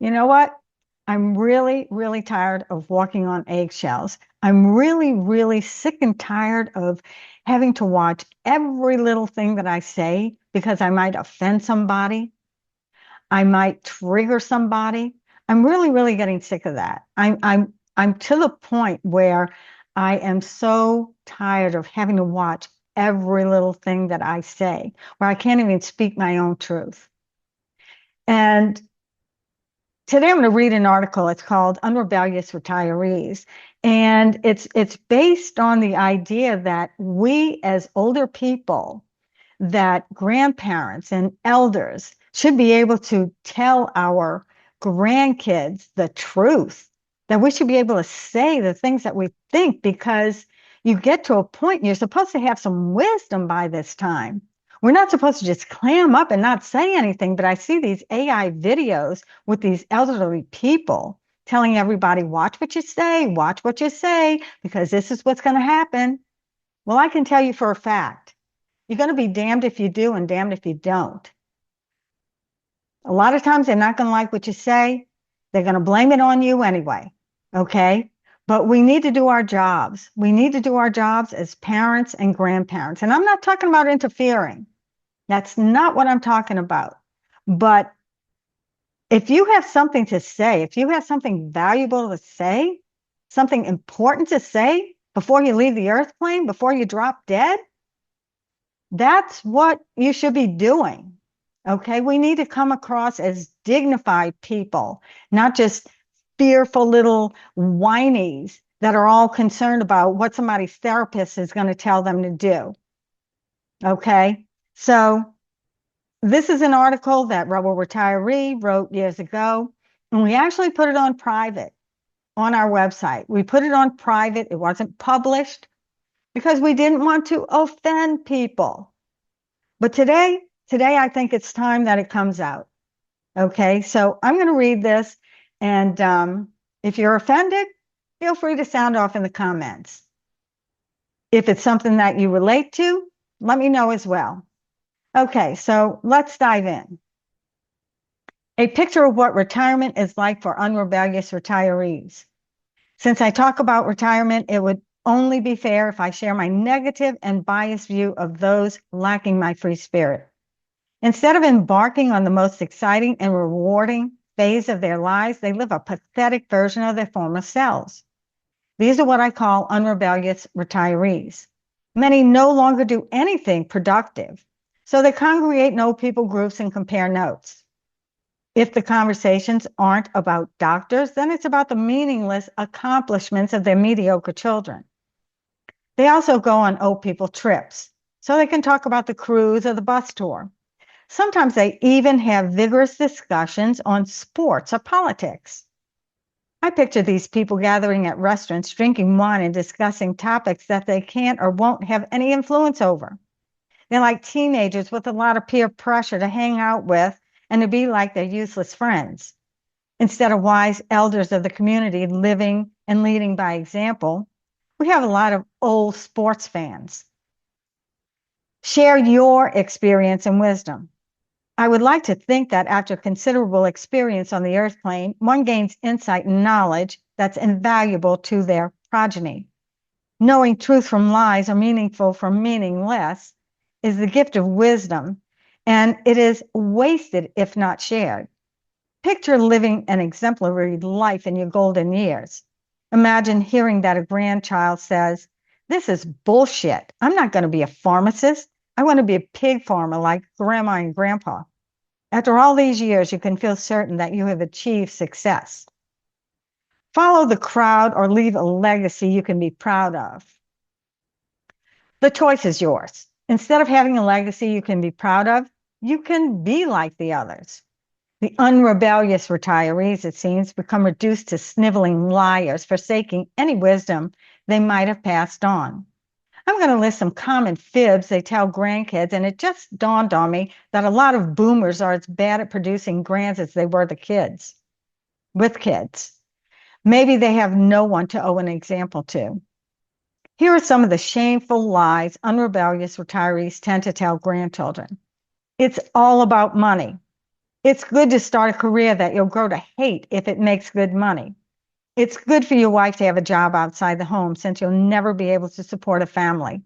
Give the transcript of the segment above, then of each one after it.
You know what? I'm really, really tired of walking on eggshells. I'm really, really sick and tired of having to watch every little thing that I say because I might offend somebody. I might trigger somebody. I'm really, really getting sick of that. I'm to the point where I am so tired of having to watch every little thing that I say, where I can't even speak my own truth. And today I'm going to read an article. It's called Unrebellious Retirees. And it's based on the idea that we as older people, that grandparents and elders should be able to tell our grandkids the truth, that we should be able to say the things that we think because you get to a point and you're supposed to have some wisdom by this time. We're not supposed to just clam up and not say anything, but I see these AI videos with these elderly people telling everybody, watch what you say, because this is what's going to happen. Well, I can tell you for a fact, you're going to be damned if you do and damned if you don't. A lot of times they're not going to like what you say. They're going to blame it on you anyway. Okay. But we need to do our jobs. We need to do our jobs as parents and grandparents. And I'm not talking about interfering. That's not what I'm talking about. But if you have something to say, if you have something valuable to say, something important to say before you leave the earth plane, before you drop dead, that's what you should be doing. Okay. We need to come across as dignified people, not just fearful little whinies that are all concerned about what somebody's therapist is going to tell them to do. Okay. So this is an article that Rebel Retiree wrote years ago, and we actually put it on private on our website. We put it on private. It wasn't published because we didn't want to offend people. But today I think it's time that it comes out. Okay, so I'm going to read this, and if you're offended, feel free to sound off in the comments. If it's something that you relate to, let me know as well. Okay, so let's dive in. A picture of what retirement is like for unrebellious retirees. Since I talk about retirement, it would only be fair if I share my negative and biased view of those lacking my free spirit. Instead of embarking on the most exciting and rewarding phase of their lives, they live a pathetic version of their former selves. These are what I call unrebellious retirees. Many no longer do anything productive, so they congregate in old people groups and compare notes. If the conversations aren't about doctors, then it's about the meaningless accomplishments of their mediocre children. They also go on old people trips, so they can talk about the cruise or the bus tour. Sometimes they even have vigorous discussions on sports or politics. I picture these people gathering at restaurants, drinking wine and discussing topics that they can't or won't have any influence over. They're like teenagers with a lot of peer pressure to hang out with and to be like their useless friends. Instead of wise elders of the community living and leading by example, we have a lot of old sports fans. Share your experience and wisdom. I would like to think that after considerable experience on the earth plane, one gains insight and knowledge that's invaluable to their progeny. Knowing truth from lies or meaningful from meaningless is the gift of wisdom, and it is wasted if not shared. Picture living an exemplary life in your golden years. Imagine hearing that a grandchild says, "This is bullshit. I'm not going to be a pharmacist. I want to be a pig farmer like grandma and grandpa." After all these years, you can feel certain that you have achieved success. Follow the crowd or leave a legacy you can be proud of. The choice is yours. Instead of having a legacy you can be proud of, you can be like the others. The unrebellious retirees, it seems, become reduced to sniveling liars, forsaking any wisdom they might have passed on. I'm going to list some common fibs they tell grandkids, and it just dawned on me that a lot of boomers are as bad at producing grands as they were the kids, with kids. Maybe they have no one to owe an example to. Here are some of the shameful lies unrebellious retirees tend to tell grandchildren. It's all about money. It's good to start a career that you'll grow to hate if it makes good money. It's good for your wife to have a job outside the home since you'll never be able to support a family.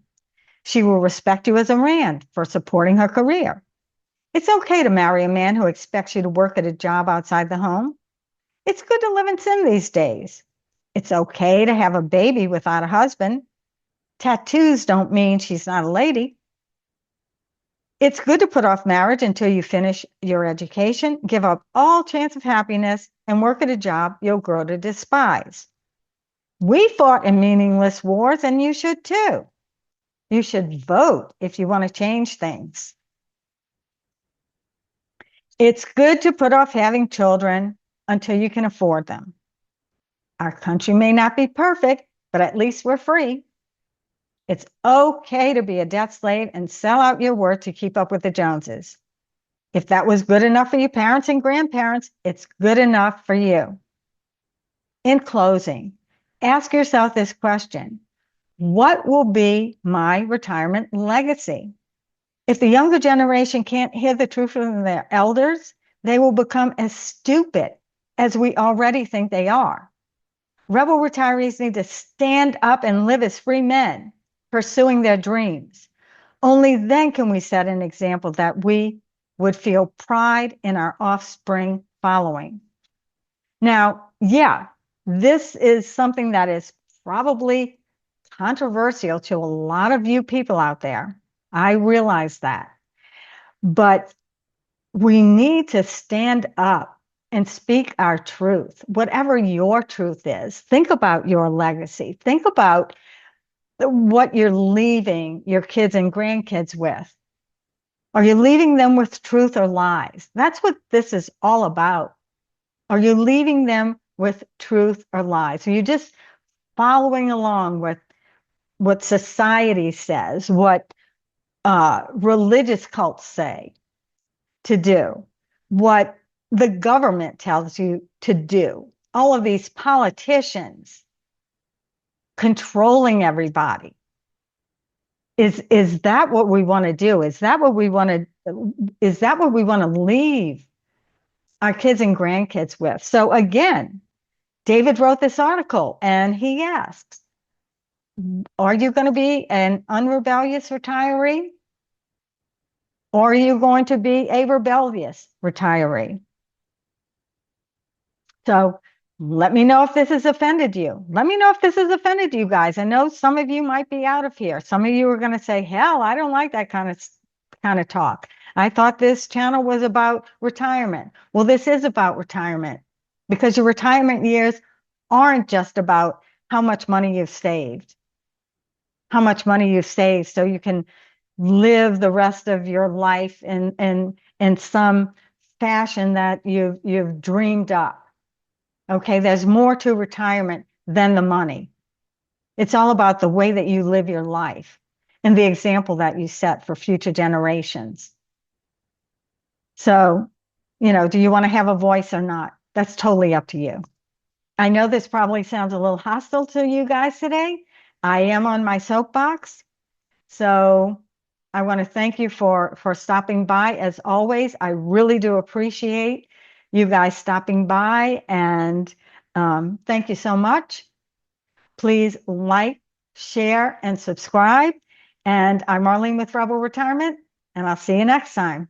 She will respect you as a man for supporting her career. It's okay to marry a man who expects you to work at a job outside the home. It's good to live in sin these days. It's okay to have a baby without a husband. Tattoos don't mean she's not a lady. It's good to put off marriage until you finish your education, give up all chance of happiness, and work at a job you'll grow to despise. We fought in meaningless wars, and you should too. You should vote if you want to change things. It's good to put off having children until you can afford them. Our country may not be perfect, but at least we're free. It's okay to be a debt slave and sell out your worth to keep up with the Joneses. If that was good enough for your parents and grandparents, it's good enough for you. In closing, ask yourself this question: what will be my retirement legacy? If the younger generation can't hear the truth from their elders, they will become as stupid as we already think they are. Rebel retirees need to stand up and live as free men, pursuing their dreams. Only then can we set an example that we would feel pride in our offspring following. Now, yeah, this is something that is probably controversial to a lot of you people out there. I realize that. But we need to stand up and speak our truth, whatever your truth is. Think about your legacy. Think about what you're leaving your kids and grandkids with. Are you leaving them with truth or lies? That's what this is all about. Are you leaving them with truth or lies? Are you just following along with what society says, what religious cults say to do, what the government tells you to do? All of these politicians controlling everybody. Is that what we want to do? Is that what we want to leave our kids and grandkids with? So again, David wrote this article and he asks, are you going to be an unrebellious retiree? Or are you going to be a rebellious retiree? So let me know if this has offended you. Let me know if this has offended you guys. I know some of you might be out of here. Some of you are going to say, hell, I don't like that kind of talk. I thought this channel was about retirement. Well, this is about retirement because your retirement years aren't just about how much money you've saved, so you can live the rest of your life in some fashion that you've dreamed up. Okay, there's more to retirement than the money. It's all about the way that you live your life and the example that you set for future generations. So, do you want to have a voice or not? That's totally up to you. I know this probably sounds a little hostile to you guys today. I am on my soapbox. So I want to thank you for stopping by. As always, I really do appreciate you guys stopping by, and thank you so much. Please like, share, and subscribe. And I'm Marlene with Rebel Retirement, and I'll see you next time.